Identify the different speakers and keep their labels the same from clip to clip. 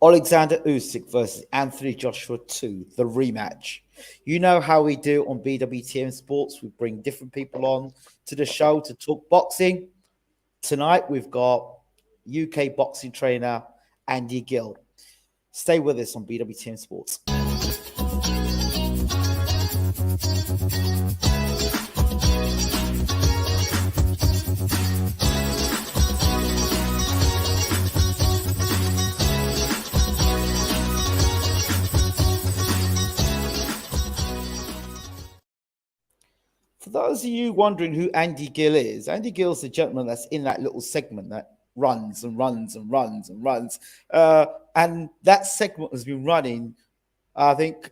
Speaker 1: OLEKSANDR Usyk versus Anthony Joshua 2, the rematch. You know how we do on BWTM Sports. We bring different people on to the show to talk boxing. Tonight, we've got UK boxing trainer Andy Gill. Stay with us on BWTM Sports. For those of you wondering who Andy Gill is, Andy Gill's the gentleman that's in that little segment that runs and runs and runs and runs. And that segment has been running, I think,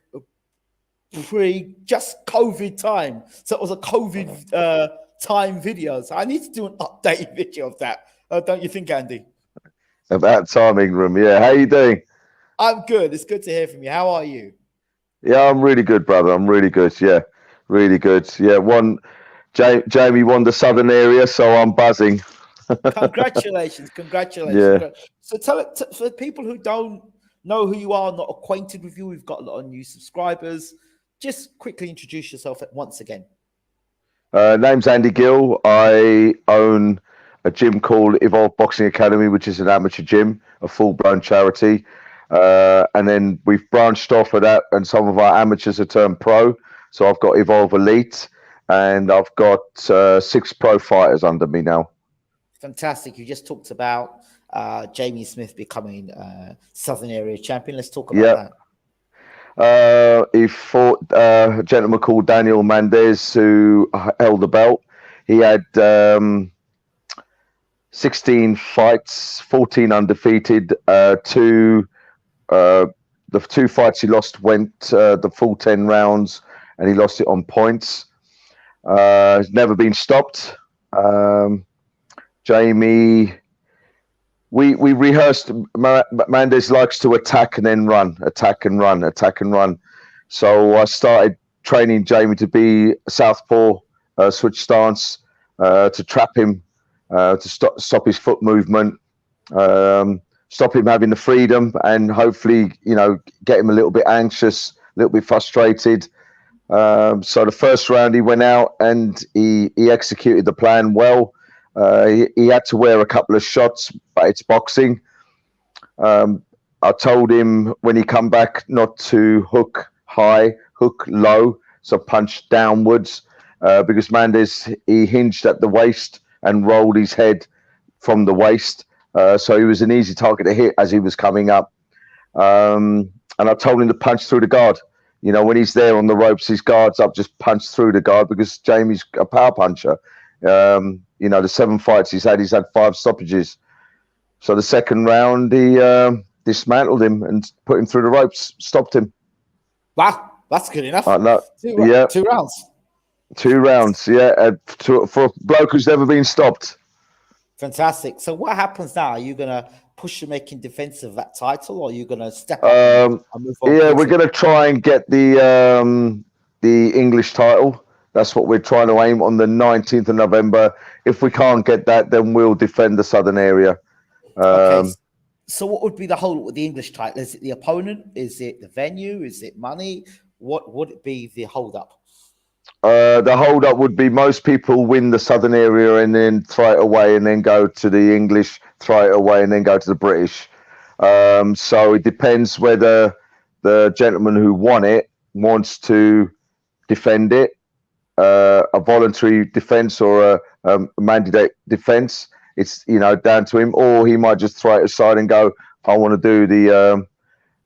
Speaker 1: just COVID time. So it was a COVID time video. So I need to do an updated video of that. Don't you think, Andy?
Speaker 2: About time, Ingram. Yeah, how you doing?
Speaker 1: I'm good. It's good to hear from you. How are you?
Speaker 2: Yeah, I'm really good, brother. I'm really good. Yeah, really good. Yeah, Jamie won the Southern area, so I'm buzzing.
Speaker 1: Congratulations.
Speaker 2: Yeah.
Speaker 1: So tell it for people who don't know who you are, not acquainted with you, we've got a lot of new subscribers. Just quickly introduce yourself once again.
Speaker 2: Name's Andy Gill. I own a gym called Evolve Boxing Academy, which is an amateur gym, a full-blown charity. And then we've branched off of that, and some of our amateurs have turned pro. So I've got Evolve Elite, and I've got 6 pro fighters under me now.
Speaker 1: Fantastic. You just talked about Jamie Smith becoming Southern Area champion. Let's talk about
Speaker 2: that. He fought a gentleman called Daniel Mendez, who held the belt. He had 16 fights, 14 undefeated. The 2 fights he lost went the full 10 rounds, and he lost it on points. He's never been stopped. Jamie, we rehearsed. Mendez likes to attack and then run, attack and run, attack and run. So I started training Jamie to be a southpaw, switch stance, to trap him, to stop his foot movement, stop him having the freedom, and hopefully, get him a little bit anxious, a little bit frustrated. So the first round he went out and he executed the plan well. He had to wear a couple of shots, but it's boxing. I told him when he come back not to hook high, hook low, so punch downwards, because Mendez, he hinged at the waist and rolled his head from the waist. So he was an easy target to hit as he was coming up. And I told him to punch through the guard. When he's there on the ropes, his guard's up, just punch through the guard, because Jamie's a power puncher. The 7 fights he's had 5 stoppages. So the second round, he dismantled him and put him through the ropes, stopped him.
Speaker 1: Wow, that's good enough.
Speaker 2: No,
Speaker 1: 2 rounds.
Speaker 2: 2 rounds, yeah, for a bloke who's never been stopped.
Speaker 1: Fantastic. So what happens now? Are you going to push to making defense of that title, or are you going to step up and move on?
Speaker 2: Yeah, we're going to try and get the English title. That's what we're trying to aim on the 19th of November. If we can't get that, then we'll defend the Southern area.
Speaker 1: Okay. So what would be the hold with the English title? Is it the opponent? Is it the venue? Is it money? What would it be the hold up?
Speaker 2: The hold up would be most people win the Southern area and then throw it away, and then go to the English, throw it away, and then go to the British. So it depends whether the gentleman who won it wants to defend it, a voluntary defense or a mandate defense. It's down to him, or he might just throw it aside and go, I want to do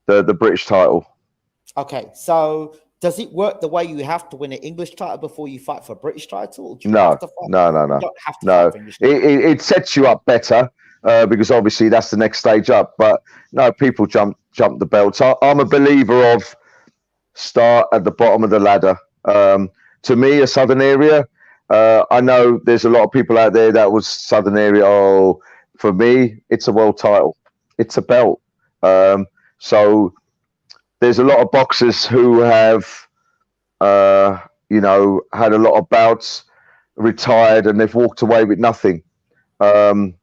Speaker 2: the British title.
Speaker 1: Okay, so does it work the way you have to win an English title before you fight for a British title?
Speaker 2: No. You don't have to fight for English title. It sets you up better, because obviously that's the next stage up. But no, people jump the belts. I'm a believer of start at the bottom of the ladder. To me, a Southern area, I know there's a lot of people out there that was Southern area. Oh, for me, it's a world title. It's a belt. So there's a lot of boxers who have, had a lot of bouts, retired, and they've walked away with nothing. So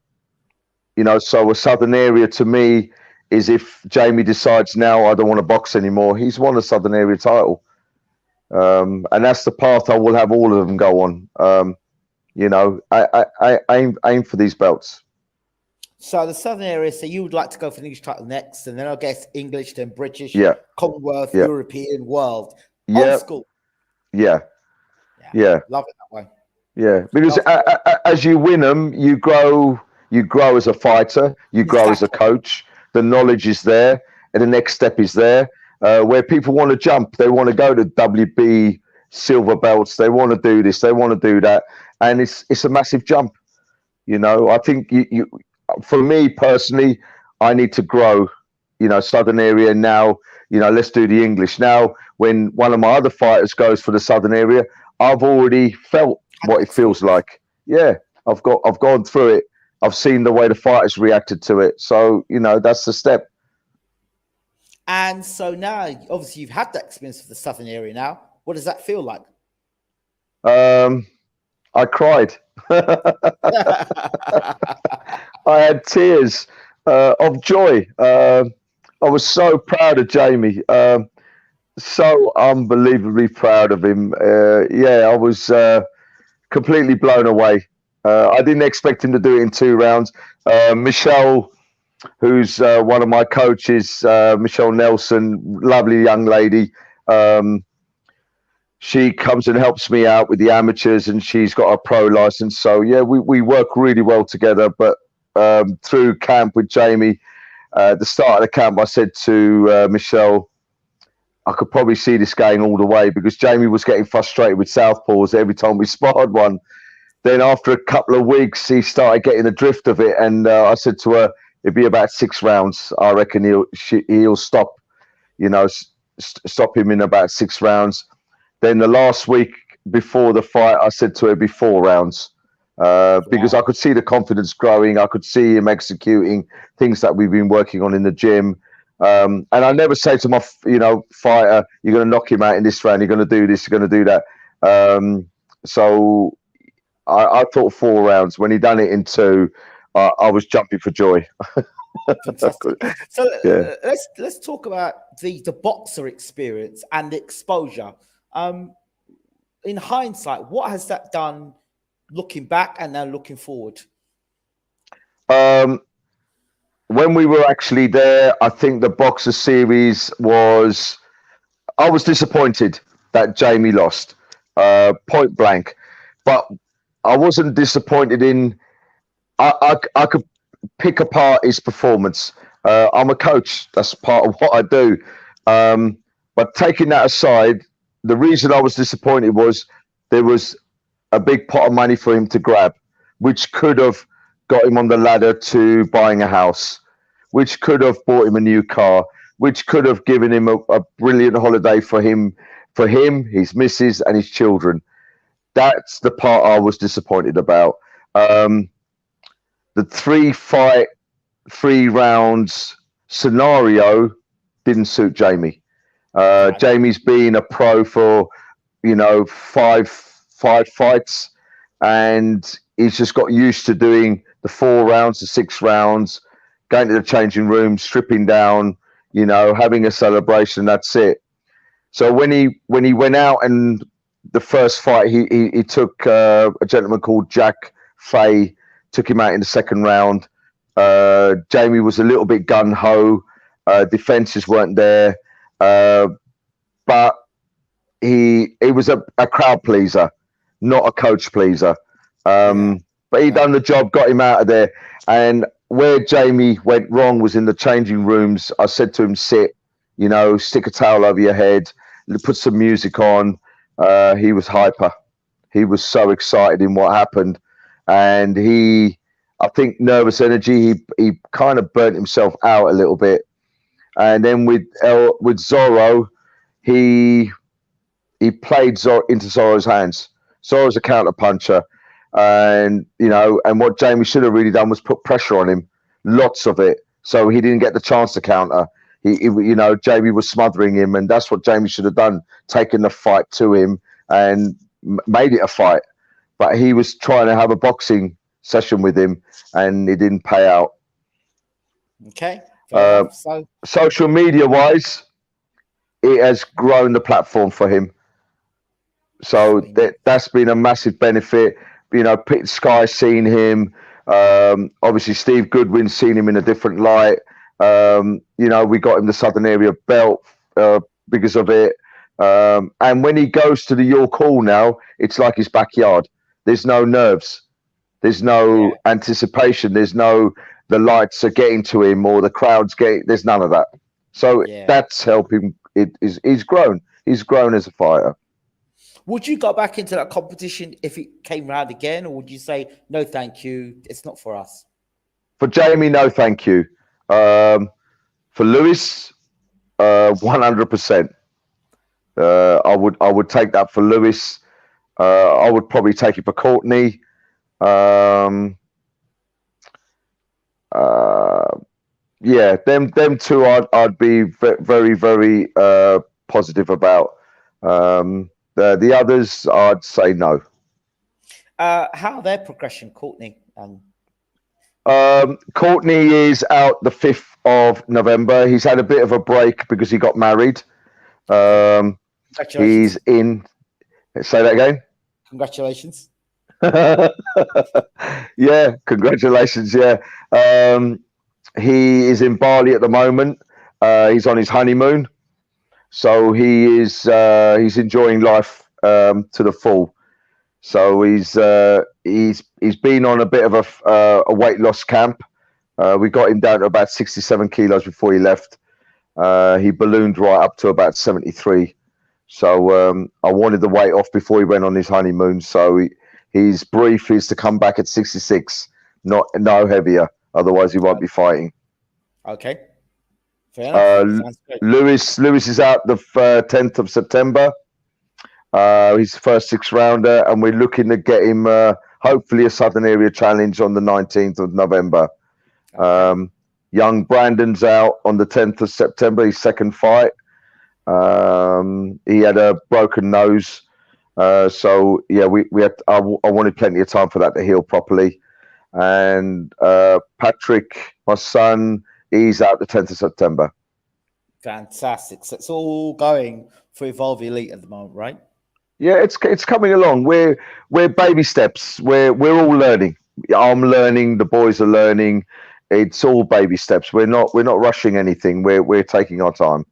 Speaker 2: a Southern area to me is if Jamie decides now I don't want to box anymore, he's won a Southern Area title. And that's the path I will have all of them go on. You know, I aim for these belts.
Speaker 1: So the Southern Area, so you would like to go for the English title next, and then I guess English, then British,
Speaker 2: Yeah.
Speaker 1: Commonwealth,
Speaker 2: Yeah.
Speaker 1: European, world.
Speaker 2: Yeah.
Speaker 1: Old school.
Speaker 2: Yeah.
Speaker 1: Love it that way.
Speaker 2: Yeah, because as you win them, you grow as a fighter, you grow as a coach. The knowledge is there, and the next step is there. Where people want to jump, they want to go to WB silver belts, they want to do this, they want to do that, and it's a massive jump. You know, I think you for me personally, I need to grow. You know, Southern Area now. You know, let's do the English now. When one of my other fighters goes for the Southern Area, I've already felt what it feels like. Yeah, I've gone through it. I've seen the way the fighters reacted to it. So, you know, that's the step.
Speaker 1: And so now, obviously, you've had that experience of the Southern Area now. What does that feel like?
Speaker 2: I cried. I had tears of joy. I was so proud of Jamie. So unbelievably proud of him. I was completely blown away. I didn't expect him to do it in 2 rounds. Michelle, who's one of my coaches, Michelle Nelson, lovely young lady. She comes and helps me out with the amateurs, and she's got a pro license. So yeah, we work really well together. But through camp with Jamie, the start of the camp, I said to Michelle, I could probably see this going all the way, because Jamie was getting frustrated with southpaws every time we sparred one. Then after a couple of weeks, he started getting the drift of it, and I said to her, it'd be about 6 rounds. I reckon he'll stop, you know, stop him in about 6 rounds. Then the last week before the fight, I said to her, it'd be 4 rounds, because I could see the confidence growing. I could see him executing things that we've been working on in the gym. And I never say to my, fighter, you're going to knock him out in this round, you're going to do this, you're going to do that. So I thought 4 rounds. When he done it in 2, I was jumping for joy.
Speaker 1: Fantastic. So
Speaker 2: yeah.
Speaker 1: Let's talk about the boxer experience and the exposure. In hindsight, what has that done looking back and now looking forward?
Speaker 2: When we were actually there, I think the boxer series I was disappointed that Jamie lost, point blank. But I wasn't disappointed in, I could pick apart his performance. I'm a coach. That's part of what I do. But taking that aside, the reason I was disappointed was there was a big pot of money for him to grab, which could have got him on the ladder to buying a house, which could have bought him a new car, which could have given him a brilliant holiday for him, his missus, and his children. That's the part I was disappointed about. The 3-fight, 3 rounds scenario didn't suit Jamie. Jamie's been a pro for, 5 fights, and he's just got used to doing the 4 rounds, the 6 rounds, going to the changing room, stripping down, having a celebration. That's it. So when he went out, and the first fight, he took a gentleman called Jack Fay, took him out in the 2nd round. Jamie was a little bit gun-ho. Defenses weren't there. But he was a crowd pleaser, not a coach pleaser. But he done the job, got him out of there. And where Jamie went wrong was in the changing rooms. I said to him, sit, stick a towel over your head, put some music on. He was hyper. He was so excited in what happened. And I think nervous energy, he kind of burnt himself out a little bit. And then with Zorro, he played into Zorro's hands. Zorro's a counter puncher. And what Jamie should have really done was put pressure on him, lots of it, so he didn't get the chance to counter. Jamie was smothering him, and that's what Jamie should have done, taken the fight to him and made it a fight. But he was trying to have a boxing session with him, and it didn't pay out.
Speaker 1: Okay, Fair enough. So
Speaker 2: Social media wise, it has grown the platform for him. So that's been a massive benefit. You know, Pete Sky's seen him. Obviously, Steve Goodwin's seen him in a different light. You know, we got him the Southern Area belt because of it. And when he goes to the York Hall now, it's like his backyard. There's no nerves. There's no anticipation. There's no the lights are getting to him or the crowd's getting. There's none of that. So that's helping. He's grown. He's grown as a fighter.
Speaker 1: Would you go back into that competition if it came round again, or would you say no, thank you, it's not for us?
Speaker 2: For Jamie, no, thank you. For Lewis, 100%. I would take that for Lewis. I would probably take it for Courtney. Yeah, them two I'd be very, very positive about. The others, I'd say no.
Speaker 1: How their progression, Courtney?
Speaker 2: Courtney is out the 5th of November. He's had a bit of a break because he got married. He's in. Say that again.
Speaker 1: Congratulations.
Speaker 2: Yeah, congratulations. Yeah. He is in Bali at the moment. He's on his honeymoon. So he's enjoying life to the full. So he's been on a bit of a weight loss camp. We got him down to about 67 kilos before he left. He ballooned right up to about 73. So I wanted the weight off before he went on his honeymoon. So his brief is to come back at 66, no heavier. Otherwise, he won't be fighting.
Speaker 1: Okay. Fair enough.
Speaker 2: Lewis is out the 10th of September. He's the first 6-rounder, and we're looking to get him hopefully a Southern Area Challenge on the 19th of November. Okay. Young Brandon's out on the 10th of September, his second fight. He had a broken nose. So yeah, I wanted plenty of time for that to heal properly. And Patrick, my son, he's out the 10th of September.
Speaker 1: Fantastic. So it's all going for Evolve Elite at the moment, right?
Speaker 2: Yeah, it's coming along. We're baby steps. We're all learning. I'm learning. The boys are learning. It's all baby steps. We're not rushing anything. We're taking our time.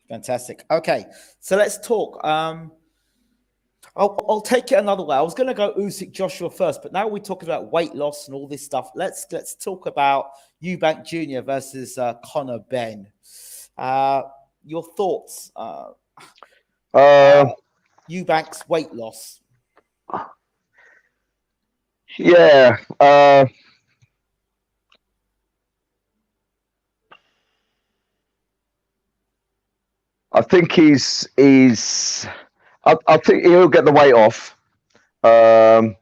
Speaker 1: Fantastic. Okay, so let's talk. I'll take it another way. I was going to go Usyk-Joshua first, but now we're talking about weight loss and all this stuff. Let's talk about EUBANK Jr. versus CONOR BENN. Your thoughts? EUBANK's weight loss.
Speaker 2: Yeah. I think I think he'll get the weight off. The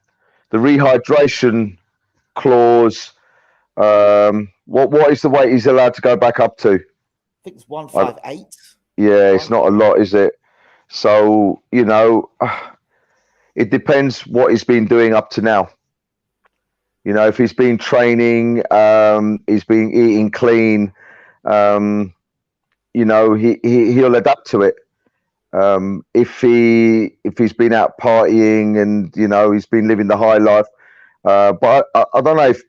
Speaker 2: rehydration clause. What is the weight he's allowed to go back up to?
Speaker 1: I think it's 158.
Speaker 2: Yeah, it's not a lot, is it? So, you know, it depends what he's been doing up to now. You know, if he's been training, he's been eating clean, you know, he'll adapt to it. If he's been out partying and, you know, he's been living the high life. But I don't know if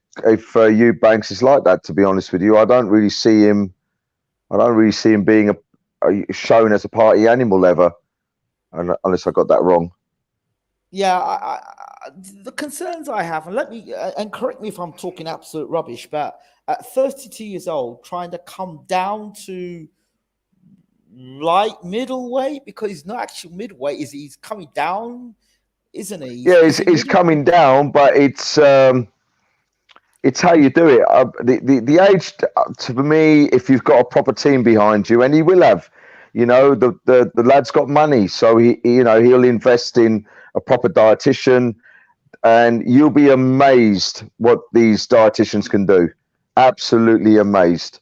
Speaker 2: EUBANK is like that, to be honest with you. I don't really see him being shown as a party animal ever, unless I got that wrong.
Speaker 1: Yeah, the concerns I have, and let me and correct me if I'm talking absolute rubbish, but at 32 years old, trying to come down to light middleweight, because he's not actually middleweight, he's coming down, isn't he?
Speaker 2: Yeah, he's coming down, but it's how you do it. The age, for me, if you've got a proper team behind you, and he will have, you know, the lad's got money, so he'll invest in a proper dietitian, and you'll be amazed what these dietitians can do. Absolutely amazed.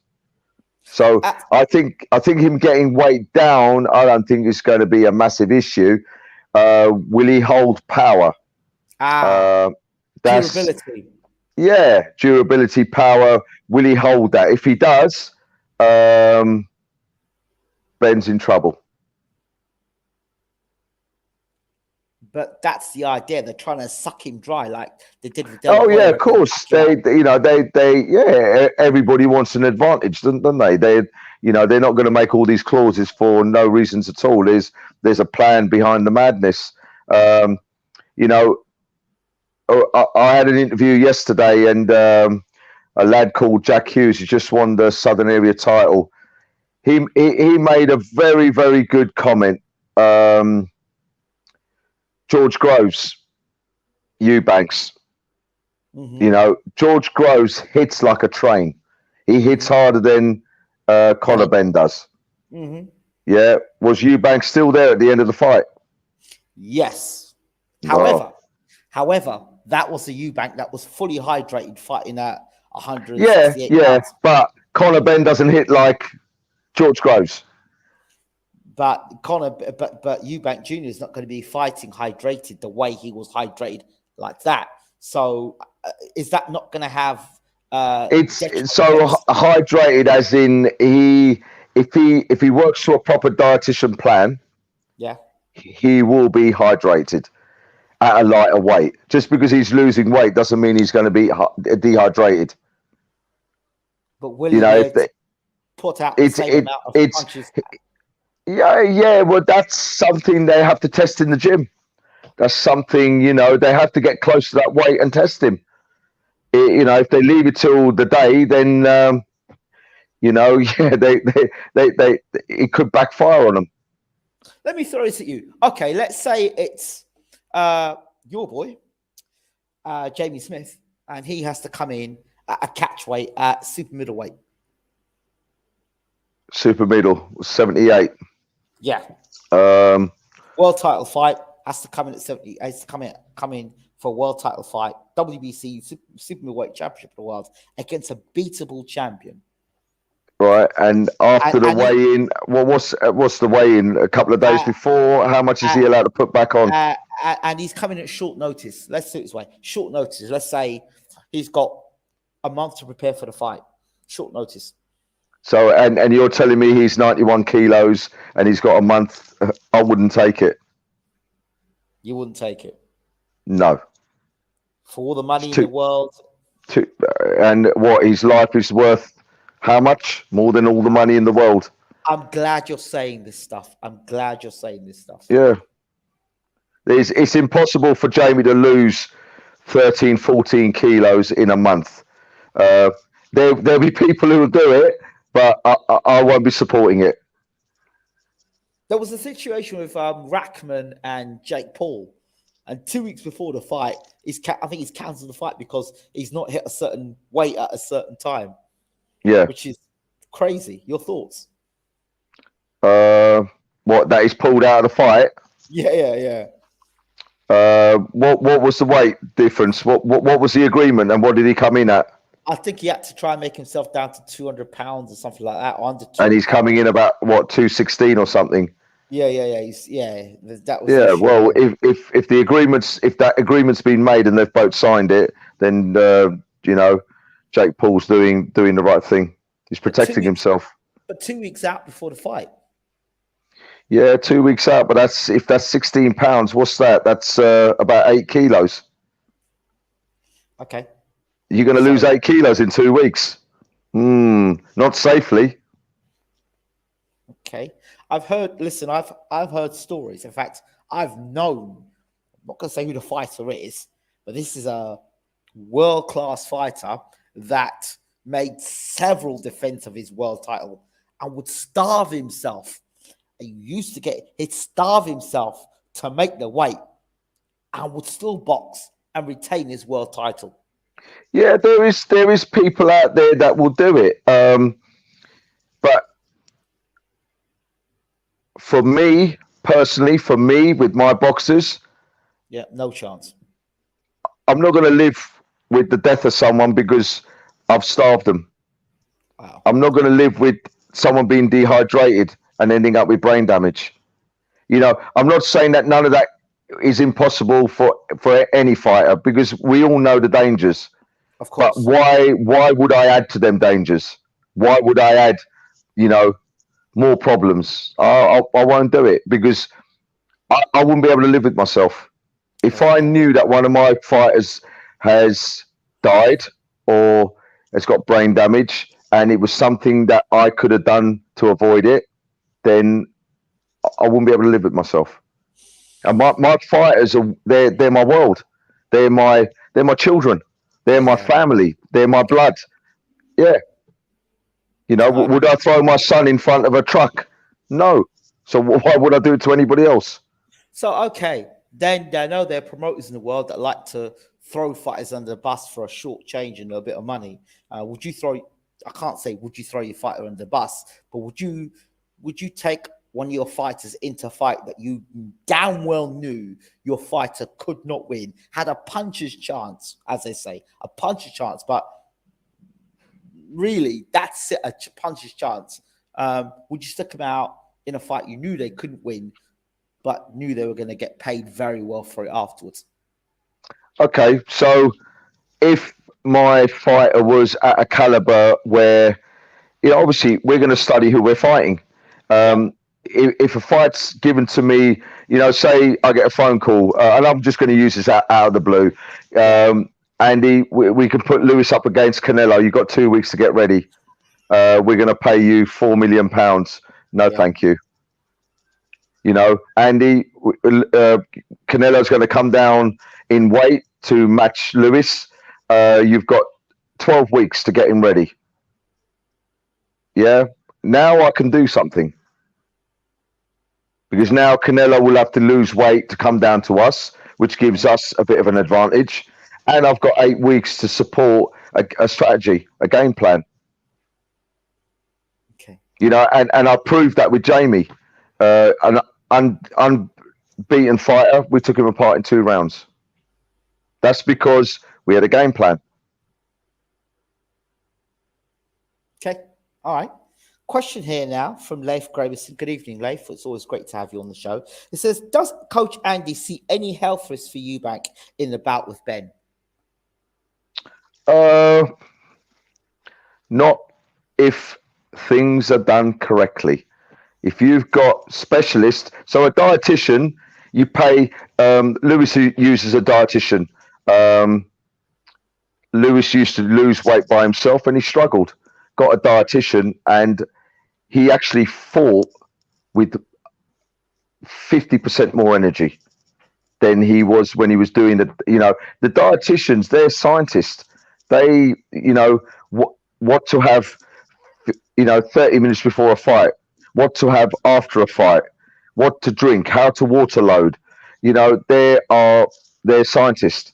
Speaker 2: So I think him getting weight down, I don't think it's going to be a massive issue. Will he hold power?
Speaker 1: Durability.
Speaker 2: Yeah, durability, power. Will he hold that? If he does, Benn's in trouble.
Speaker 1: But that's the idea. They're trying to suck him dry, like they did with
Speaker 2: Oh yeah, of course. Everybody wants an advantage, don't they? They're not going to make all these clauses for no reasons at all. There's a plan behind the madness. I had an interview yesterday, and a lad called Jack Hughes, who just won the Southern Area title. He made a very, very good comment. George Groves, Eubanks. George Groves hits like a train. He hits harder than Conor Benn does. Yeah. Was Eubank still there at the end of the fight?
Speaker 1: Yes.
Speaker 2: Wow.
Speaker 1: However, that was the Eubank that was fully hydrated, fighting at 168 pounds.
Speaker 2: But Conor Benn doesn't hit like George Groves.
Speaker 1: But Eubank Jr. is not going to be fighting hydrated the way he was hydrated like that. So is that not going to have? It's so
Speaker 2: hydrated, as in if he works to a proper dietitian plan, he will be hydrated at a lighter weight. Just because he's losing weight doesn't mean he's going to be dehydrated.
Speaker 1: But will he put out the same amount of punches?
Speaker 2: Yeah. Well, that's something they have to test in the gym. That's something, they have to get close to that weight and test him. If they leave it till the day, then, it could backfire on them.
Speaker 1: Let me throw this at you. Okay, let's say it's your boy, Jamie Smith, and he has to come in at a catch weight at super middleweight.
Speaker 2: Super middle, 78.
Speaker 1: Yeah.
Speaker 2: World
Speaker 1: title fight has to come in at 70. Has to come in for a world title fight. WBC super middleweight championship of the world against a beatable champion.
Speaker 2: Right, and after the weigh-in, what's the weigh-in? A couple of days before, how much is he allowed to put back on?
Speaker 1: And he's coming at short notice. Let's do it this way: short notice. Let's say he's got a month to prepare for the fight. Short notice.
Speaker 2: So, and you're telling me he's 91 kilos and he's got a month? I wouldn't take it.
Speaker 1: You wouldn't take it?
Speaker 2: No.
Speaker 1: For all the money in the world?
Speaker 2: And what, his life is worth how much? More than all the money in the world.
Speaker 1: I'm glad you're saying this stuff.
Speaker 2: Yeah. It's impossible for Jamie to lose 13, 14 kilos in a month. There'll be people who will do it, but I won't be supporting it.
Speaker 1: There was a situation with Rackman and Jake Paul, and 2 weeks before the fight, I think he's cancelled the fight because he's not hit a certain weight at a certain time.
Speaker 2: Yeah,
Speaker 1: which is crazy. Your thoughts?
Speaker 2: What, that he's pulled out of the fight?
Speaker 1: Yeah.
Speaker 2: What was the weight difference? What was the agreement, and what did he come in at?
Speaker 1: I think he had to try and make himself down to 200 pounds or something like that. Or under 200
Speaker 2: and he's coming in about what, 216 or something.
Speaker 1: Yeah. That was
Speaker 2: well, if that agreement's been made and they've both signed it, then Jake Paul's doing the right thing. He's protecting himself.
Speaker 1: But 2 weeks out before the fight.
Speaker 2: Yeah, 2 weeks out, but if that's 16 pounds, what's that? That's about 8 kilos.
Speaker 1: Okay.
Speaker 2: You're going to lose 8 kilos in 2 weeks. Not safely.
Speaker 1: Okay. I've heard stories. In fact, I've known, I'm not going to say who the fighter is, but this is a world-class fighter that made several defense of his world title and would starve himself. He'd starve himself to make the weight and would still box and retain his world title.
Speaker 2: Yeah, there is people out there that will do it. But for me personally, with my boxers,
Speaker 1: yeah, no chance.
Speaker 2: I'm not going to live with the death of someone because I've starved them.
Speaker 1: Wow.
Speaker 2: I'm not going to live with someone being dehydrated and ending up with brain damage. I'm not saying that none of that is impossible for any fighter, because we all know the dangers.
Speaker 1: Of course.
Speaker 2: But why would I add to them dangers? Why would I add more problems. I won't do it because I wouldn't be able to live with myself. If I knew that one of my fighters has died or has got brain damage and it was something that I could have done to avoid it, then I wouldn't be able to live with myself. And my fighters they're my world. They're my children. They're my family. They're my blood. Yeah. Would I throw my son in front of a truck? No. So why would I do it to anybody else?
Speaker 1: So, okay. Then I know there are promoters in the world that like to throw fighters under the bus for a short change and a bit of money. Would you throw your fighter under the bus, but would you take one of your fighters into a fight that you damn well knew your fighter could not win, had a puncher's chance, as they say, a puncher's chance, but really that's it, a puncher's chance. Would you stick them out in a fight you knew they couldn't win, but knew they were going to get paid very well for it afterwards? Okay,
Speaker 2: so if my fighter was at a caliber where, obviously we're going to study who we're fighting. If a fight's given to me, say I get a phone call, and I'm just going to use this out of the blue, Andy, we can put Lewis up against Canelo. You've got 2 weeks to get ready. We're going to pay you £4 million. No, thank you. Andy, Canelo's going to come down in weight to match Lewis. You've got 12 weeks to get him ready. Yeah. Now I can do something. Because now Canelo will have to lose weight to come down to us, which gives us a bit of an advantage. And I've got 8 weeks to support a strategy, a game plan.
Speaker 1: Okay.
Speaker 2: And I proved that with Jamie. An unbeaten fighter, we took him apart in 2 rounds. That's because we had a game plan.
Speaker 1: Okay. All right. Question here now from Leif Graverson. Good evening, Leif. It's always great to have you on the show. It says, does Coach Andy see any health risks for EUBANK in the bout with BENN?
Speaker 2: Not if things are done correctly. If you've got specialists, so a dietitian, you pay, Lewis uses a dietitian. Lewis used to lose weight by himself and he struggled. Got a dietitian and he actually fought with 50% more energy than he was when he was doing the dietitians, they're scientists. They, what to have, 30 minutes before a fight, what to have after a fight, what to drink, how to water load. They're scientists.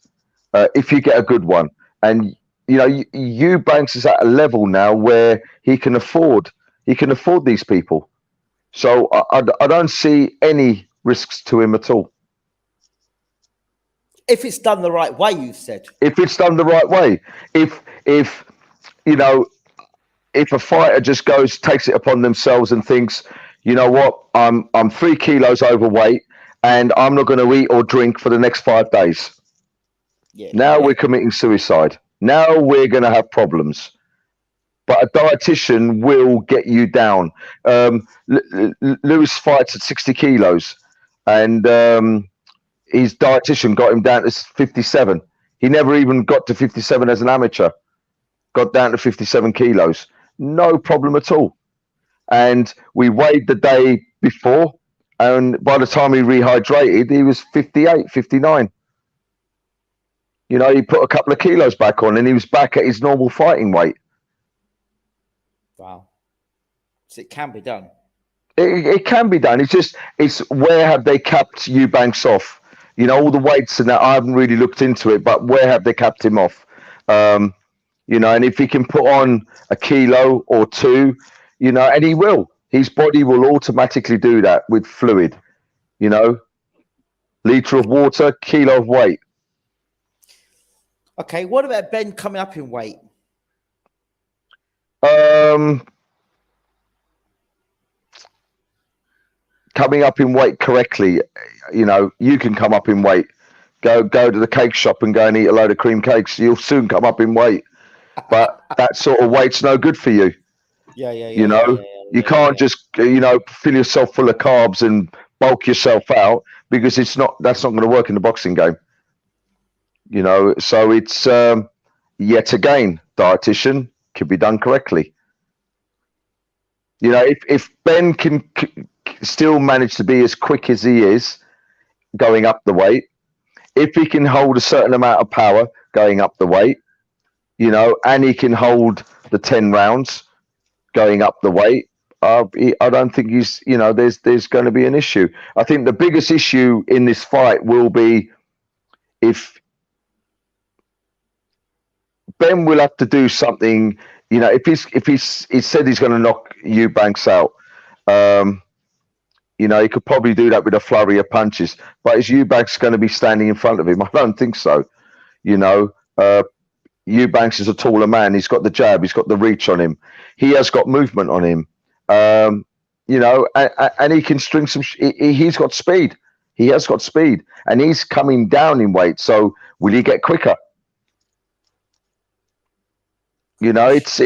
Speaker 2: If you get a good one, and EUBANK is at a level now where he can afford these people. So I don't see any risks to him at all.
Speaker 1: If it's done the right way, you've said.
Speaker 2: If it's done the right way. If a fighter just takes it upon themselves and thinks, you know what, I'm 3 kilos overweight and I'm not going to eat or drink for the next 5 days. Now we're committing suicide. Now we're going to have problems. But a dietitian will get you down. Lewis fights at 60 kilos and his dietitian got him down to 57. He never even got to 57 as an amateur. Got down to 57 kilos. No problem at all. And we weighed the day before, and by the time he rehydrated, he was 58, 59. He put a couple of kilos back on and he was back at his normal fighting weight.
Speaker 1: Wow. So it can be done.
Speaker 2: It can be done. It's where have they capped EUBANK off? All the weights and that, I haven't really looked into it, but where have they capped him off? And if he can put on a kilo or 2, and he will, his body will automatically do that with fluid, liter of water, kilo of weight.
Speaker 1: Okay. What about BENN coming up in weight?
Speaker 2: Coming up in weight correctly, you can come up in weight. Go to the cake shop and go and eat a load of cream cakes. You'll soon come up in weight. But that sort of weight's no good for you.
Speaker 1: Yeah.
Speaker 2: You can't just, fill yourself full of carbs and bulk yourself out, because that's not going to work in the boxing game. So it's yet again, dietitian could be done correctly. If Ben can still manage to be as quick as he is going up the weight, if he can hold a certain amount of power going up the weight, and he can hold the 10 rounds going up the weight, I don't think he's, there's going to be an issue. I think the biggest issue in this fight will be if Ben will have to do something. If he said he's going to knock Eubanks out, he could probably do that with a flurry of punches. But is Eubanks going to be standing in front of him? I don't think so. Eubanks is a taller man. He's got the jab. He's got the reach on him. He has got movement on him. And he can string some. He's got speed. He has got speed, and he's coming down in weight. So will he get quicker? It's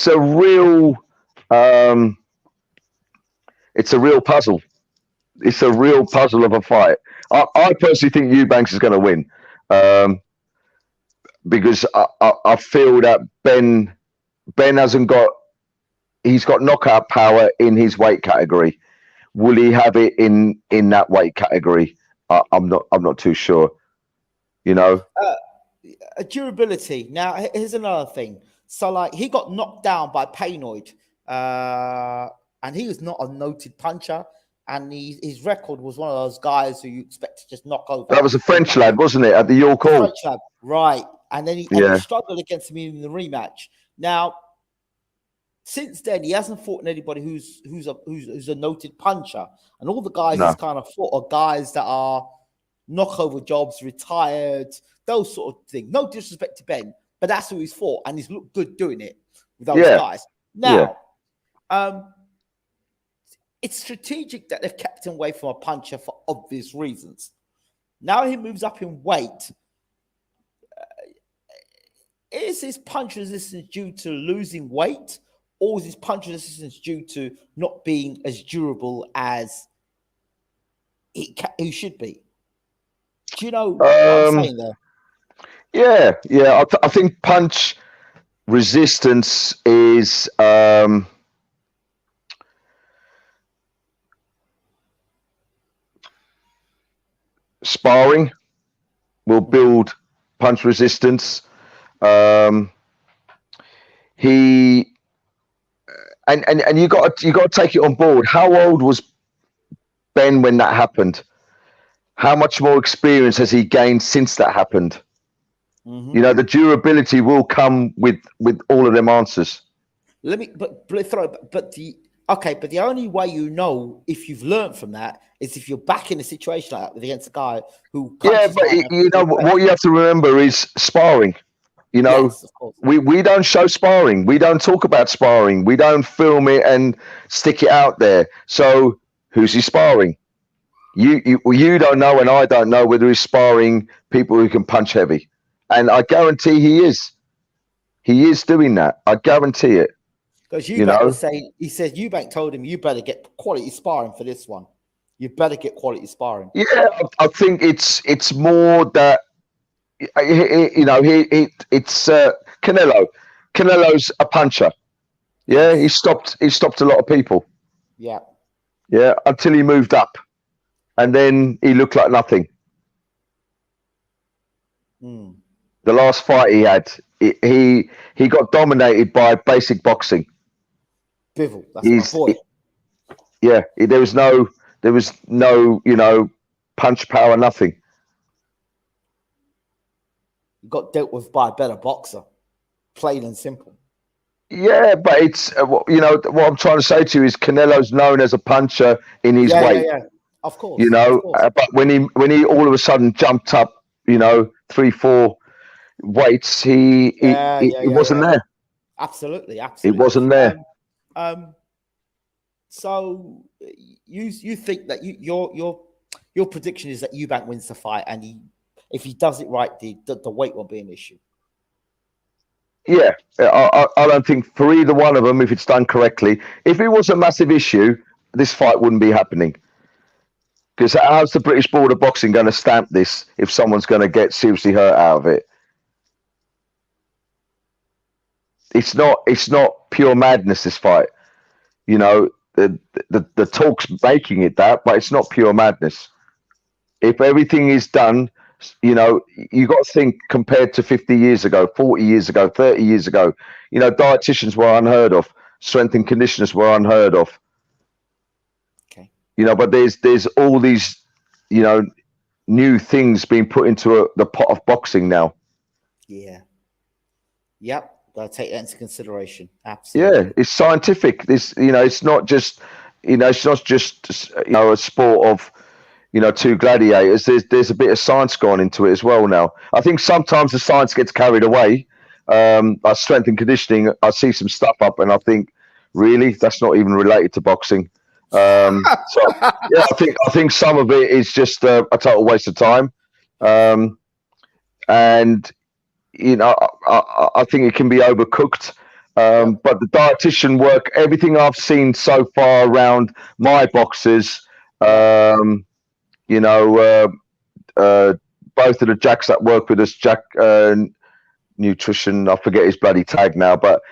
Speaker 2: a real puzzle. It's a real puzzle of a fight. I personally think Eubanks is going to win, because I feel that Ben hasn't got. He's got knockout power in his weight category. Will he have it in that weight category? I'm not too sure.
Speaker 1: Durability. Now, here's another thing. So, like, he got knocked down by Paynoid, and he was not a noted puncher, and his record was one of those guys who you expect to just knock over.
Speaker 2: That was a French lad, wasn't it, at the York Hall?
Speaker 1: French lad, right. And then he struggled against him in the rematch. Now, since then, he hasn't fought anybody who's a noted puncher, and all the guys he's kind of fought are guys that are knockover jobs, retired, those sort of things. No disrespect to Ben, but that's who he's fought, and he's looked good doing it with those guys. Now, it's strategic that they've kept him away from a puncher for obvious reasons. Now he moves up in weight. Is his punch resistance due to losing weight, or is his punch resistance due to not being as durable as he should be? Do you know what I'm saying there? Yeah.
Speaker 2: I think punch resistance is sparring will build punch resistance. And you got to take it on board. How old was Ben when that happened? How much more experience has he gained since that happened? Mm-hmm. The durability will come with all of them answers.
Speaker 1: But the only way you know if you've learned from that is if you're back in a situation like that against a guy who.
Speaker 2: Yeah, but what you have to remember is sparring. Yes, of course. We don't show sparring. We don't talk about sparring. We don't film it and stick it out there. So who's he sparring? You don't know, and I don't know whether he's sparring people who can punch heavy. And I guarantee he is. He is doing that. I guarantee it.
Speaker 1: Because Eubank told him, you better get quality sparring for this one. You better get quality sparring.
Speaker 2: Yeah, I think it's more that, it's Canelo. Canelo's a puncher. Yeah, he stopped a lot of people.
Speaker 1: Yeah.
Speaker 2: Yeah, until he moved up. And then he looked like nothing.
Speaker 1: Mm.
Speaker 2: The last fight he had, he got dominated by basic boxing.
Speaker 1: Bivol, that's my boy.
Speaker 2: There was no, punch power, nothing.
Speaker 1: He got dealt with by a better boxer, plain and simple.
Speaker 2: Yeah, but it's what I'm trying to say to you is Canelo's known as a puncher in his weight.
Speaker 1: Yeah. Of course.
Speaker 2: But when he all of a sudden jumped up, 3-4 weights, he wasn't there.
Speaker 1: Absolutely.
Speaker 2: It wasn't there.
Speaker 1: So you think that your prediction is that Eubank wins the fight, and if he does it right, the weight won't be an issue.
Speaker 2: Yeah, I don't think for either one of them, if it's done correctly, if it was a massive issue, this fight wouldn't be happening. Because how's the British Board of Boxing going to stamp this if someone's going to get seriously hurt out of it? It's not pure madness, this fight. You know, the talk's making it that, but it's not pure madness. If everything is done, you know, you got to think compared to 50 years ago, 40 years ago, 30 years ago, you know, dietitians were unheard of, strength and conditioners were unheard of.
Speaker 1: Okay.
Speaker 2: You know, but there's all these, you know, new things being put into the pot of boxing now.
Speaker 1: Yeah. Yep. I'll take that into consideration. Absolutely.
Speaker 2: Yeah, it's scientific. This, you know, it's not just, you know, it's not just, you know, a sport of, you know, two gladiators. There's a bit of science gone into it as well now. I think sometimes the science gets carried away. Like strength and conditioning, I see some stuff up and I think, really, that's not even related to boxing. So yeah, I think some of it is just a total waste of time. And you know, I think it can be overcooked. But the dietitian work, everything I've seen so far around my boxers, you know, both of the Jacks that work with us, Jack Nutrition, I forget his bloody tag now, but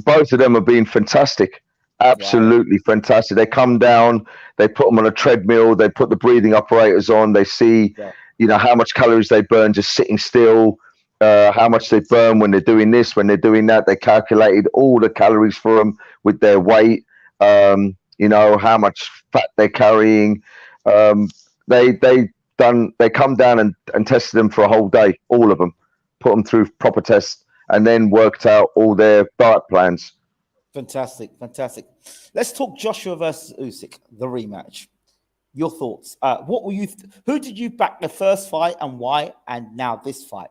Speaker 2: both of them have been fantastic. Absolutely fantastic. They come down, they put them on a treadmill, they put the breathing operators on, they see, you know, how much calories they burn just sitting still. How much they burn when they're doing this, when they're doing that. They calculated all the calories for them with their weight. You know, how much fat they're carrying. They come down and tested them for a whole day, all of them, put them through proper tests, and then worked out all their diet plans.
Speaker 1: Fantastic. Let's talk Joshua versus Usyk, the rematch. Your thoughts? What were you? Who did you back the first fight and why? And now this fight.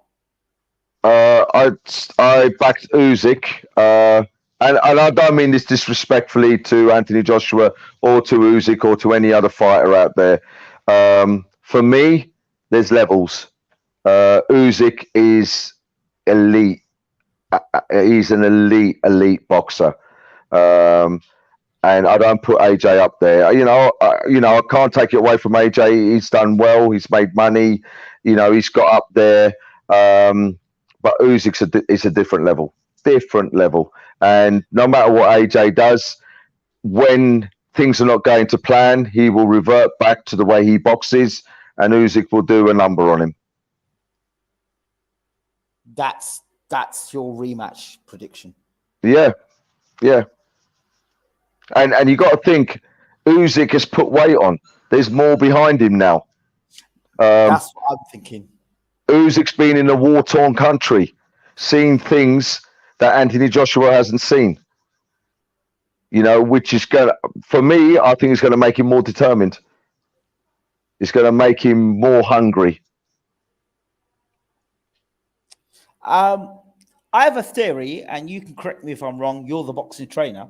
Speaker 2: I backed Usyk, and I don't mean this disrespectfully to Anthony Joshua or to Usyk or to any other fighter out there. For me, there's levels. Usyk is elite. He's an elite boxer. And I don't put AJ up there. You know, I can't take it away from AJ. He's done well. He's made money. You know, he's got up there. But Usyk's is a different level. And no matter what AJ does, when things are not going to plan, he will revert back to the way he boxes, and Usyk will do a number on him.
Speaker 1: That's your rematch prediction.
Speaker 2: Yeah. And you got to think, Usyk has put weight on. There's more behind him now.
Speaker 1: That's what I'm thinking.
Speaker 2: Usyk's been in a war-torn country, seeing things that Anthony Joshua hasn't seen. You know, which is for me, I think it's going to make him more determined. It's going to make him more hungry.
Speaker 1: I have a theory, and you can correct me if I'm wrong. You're the boxing trainer.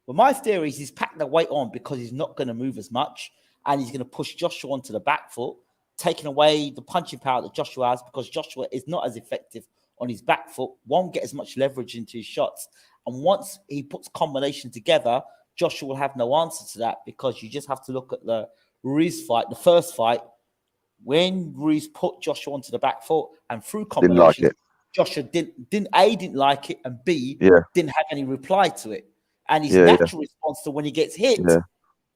Speaker 1: But my theory is he's packed the weight on because he's not going to move as much, and he's going to push Joshua onto the back foot, taking away the punching power that Joshua has, because Joshua is not as effective on his back foot, won't get as much leverage into his shots. And once he puts combination together, Joshua will have no answer to that, because you just have to look at the Ruiz fight, the first fight, when Ruiz put Joshua onto the back foot and through combinations,
Speaker 2: didn't like it.
Speaker 1: Joshua didn't like it, and B, didn't have any reply to it. And his natural response to when he gets hit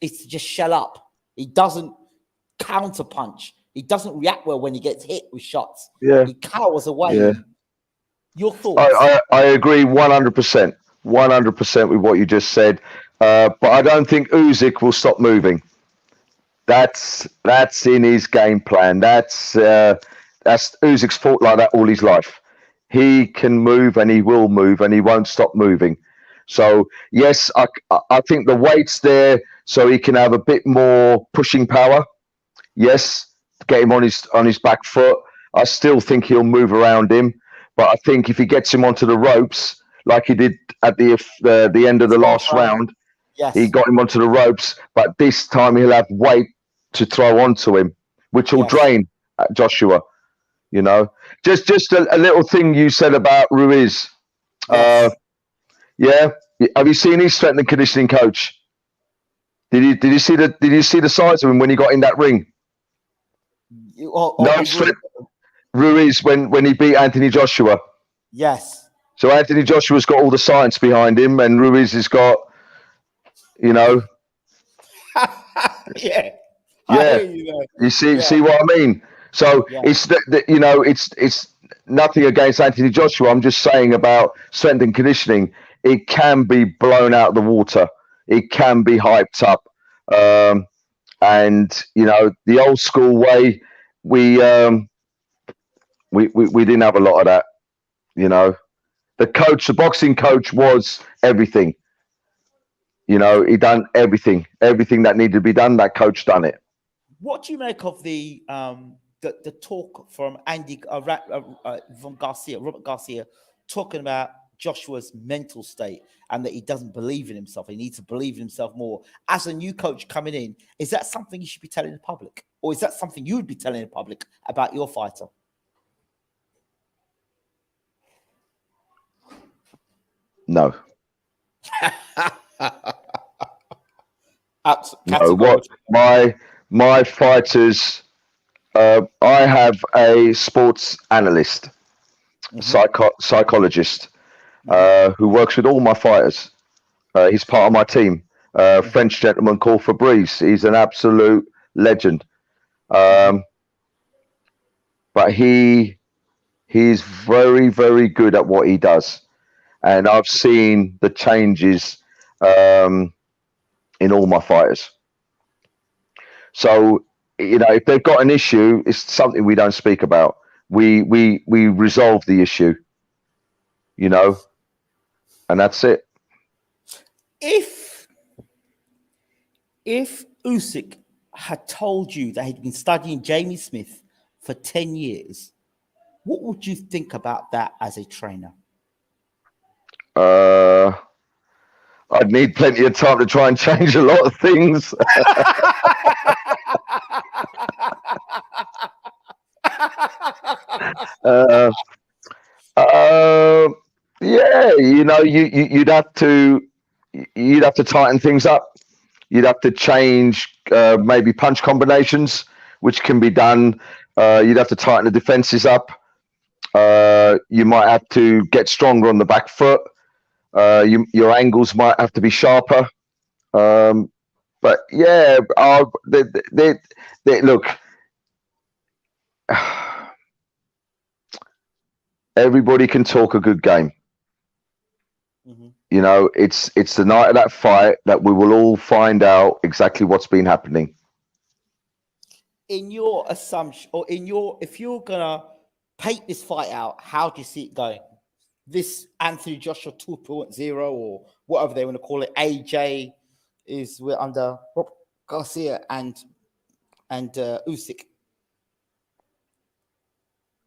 Speaker 1: is to just shell up. He doesn't counter punch. He doesn't react well when he gets hit with shots. He cowers away. Your thoughts?
Speaker 2: I agree 100%. 100% with what you just said. But I don't think Usyk will stop moving. That's in his game plan. That's Usyk's fought like that all his life. He can move and he will move and he won't stop moving. So yes, I think the weight's there so he can have a bit more pushing power. Yes, get him on his back foot. I still think he'll move around him, but I think if he gets him onto the ropes like he did at the end of the last round, he got him onto the ropes. But this time he'll have weight to throw onto him, which will drain Joshua. You know, just a little thing you said about Ruiz. Uh, yeah. Have you seen his strength and conditioning coach? Did you see the size of him when he got in that ring? No strength. Ruiz when he beat Anthony Joshua.
Speaker 1: Yes.
Speaker 2: So Anthony Joshua's got all the science behind him, and Ruiz has got,
Speaker 1: Yeah.
Speaker 2: Yeah.
Speaker 1: I hear you there.
Speaker 2: You see what I mean? So it's it's nothing against Anthony Joshua. I'm just saying about strength and conditioning. It can be blown out of the water. It can be hyped up. And the old school way, we didn't have a lot of that. The boxing coach was everything. He done everything that needed to be done. That coach done it.
Speaker 1: What do you make of the talk from Robert Garcia, talking about Joshua's mental state and that he doesn't believe in himself? He needs to believe in himself more. As a new coach coming in, is that something you should be telling the public, or is that something you would be telling the public about your fighter?
Speaker 2: No.
Speaker 1: No.
Speaker 2: What my fighters? I have a sports analyst, psychologist, who works with all my fighters. He's part of my team. French gentleman called Fabrice. He's an absolute legend. But he's very, very good at what he does. And I've seen the changes in all my fighters. So, if they've got an issue, it's something we don't speak about. We resolve the issue, and that's it.
Speaker 1: If Usyk had told you that he'd been studying Jamie Smith for 10 years, what would you think about that as a trainer?
Speaker 2: I'd need plenty of time to try and change a lot of things. Yeah, you'd have to tighten things up. You'd have to change maybe punch combinations, which can be done. You'd have to tighten the defenses up. You might have to get stronger on the back foot. Your angles might have to be sharper. But yeah, look, everybody can talk a good game. It's the night of that fight that we will all find out exactly what's been happening.
Speaker 1: In your assumption, or if you're gonna paint this fight out, how do you see it going? This Anthony Joshua 2.0, or whatever they want to call it, AJ, we're under Garcia and Usyk.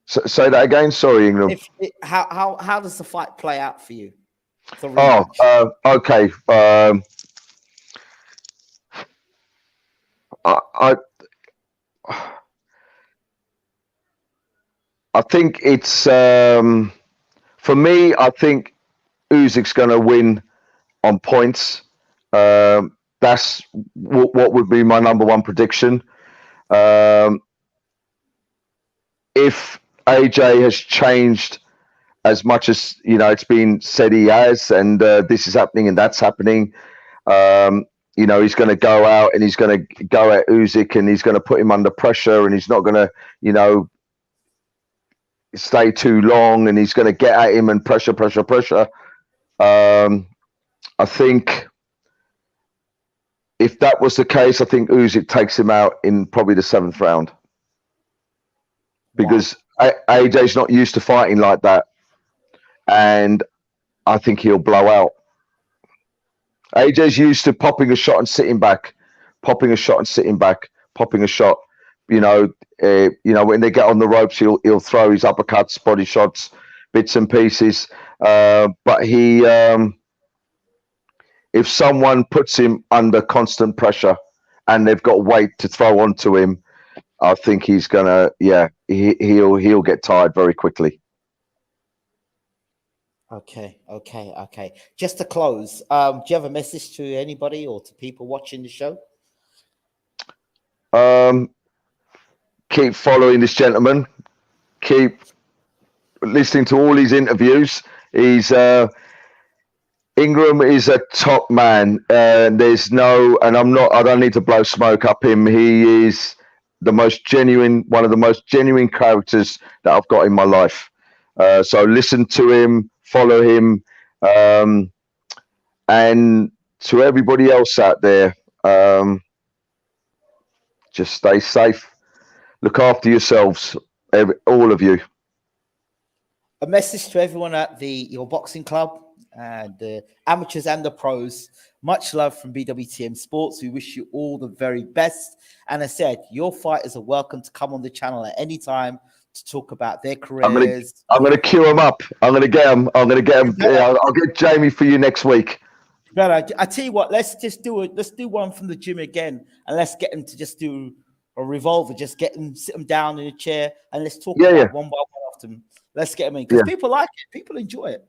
Speaker 2: Say that again. Sorry, Ingram.
Speaker 1: How does the fight play out for you?
Speaker 2: Okay. I think it's for me. I think Usyk's going to win on points. That's what would be my number one prediction. If AJ has changed as much as it's been said he has, and this is happening and that's happening, he's going to go out and he's going to go at Usyk and he's going to put him under pressure, and he's not going to stay too long, and he's going to get at him and pressure. I think if that was the case, I think Usyk takes him out in probably the 7th round, because AJ's not used to fighting like that, and I think he'll blow out. AJ's used to popping a shot and sitting back, popping a shot. When they get on the ropes, he'll throw his uppercuts, body shots, bits and pieces. But he, if someone puts him under constant pressure and they've got weight to throw onto him, I think he's gonna, he'll get tired very quickly.
Speaker 1: Okay. Just to close, do you have a message to anybody or to people watching the show?
Speaker 2: Keep following this gentleman. Keep listening to all his interviews. Ingram is a top man. There's no, and I don't need to blow smoke up him. He is one of the most genuine characters that I've got in my life. So listen to him, follow him, and to everybody else out there, just stay safe. Look after yourselves, all of you.
Speaker 1: A message to everyone at your boxing club and the amateurs and the pros. Much love from BWTM Sports. We wish you all the very best. And I said, your fighters are welcome to come on the channel at any time to talk about their careers.
Speaker 2: I'm gonna queue them up. I'm gonna get them. Yeah, I'll get Jamie for you next week.
Speaker 1: But I tell you what, let's do one from the gym again, and let's get them to just do a revolver. Just sit them down in a chair, and let's talk about one by one of them. Let's get them in because people like it. People enjoy it.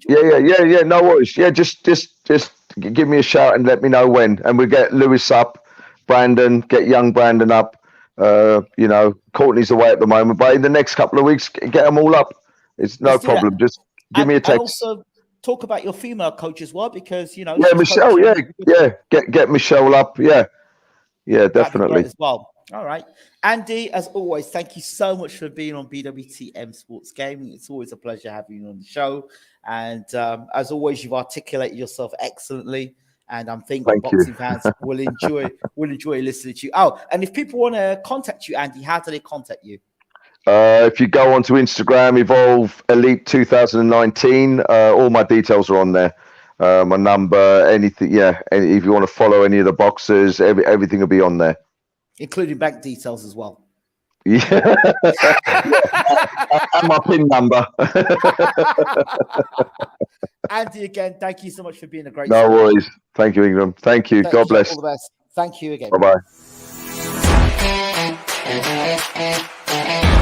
Speaker 2: Yeah. No worries. Yeah, just give me a shout and let me know when, and we'll get Lewis up, Brandon, get young Brandon up. Courtney's away at the moment, but in the next couple of weeks, get them all up. It's no problem. Just give me a text.
Speaker 1: And also talk about your female coach as well, because
Speaker 2: Michelle. Get Michelle up. Yeah, definitely
Speaker 1: as well. All right, Andy, as always, thank you so much for being on BWTM Sports Gaming. It's always a pleasure having you on the show, and as always, you've articulated yourself excellently. And I'm thinking boxing fans will enjoy listening to you. Oh, and if people want to contact you, Andy, how do they contact you?
Speaker 2: If you go onto Instagram, Evolve Elite 2019, all my details are on there. My number, anything. Yeah, if you want to follow any of the boxers, everything will be on there, including
Speaker 1: bank details as well.
Speaker 2: Yeah, and my PIN number.
Speaker 1: Andy, again, thank you so much for being a great.
Speaker 2: No worries. Thank you, Ingram. Thank you. God bless.
Speaker 1: All the best. Thank you again.
Speaker 2: Bye bye.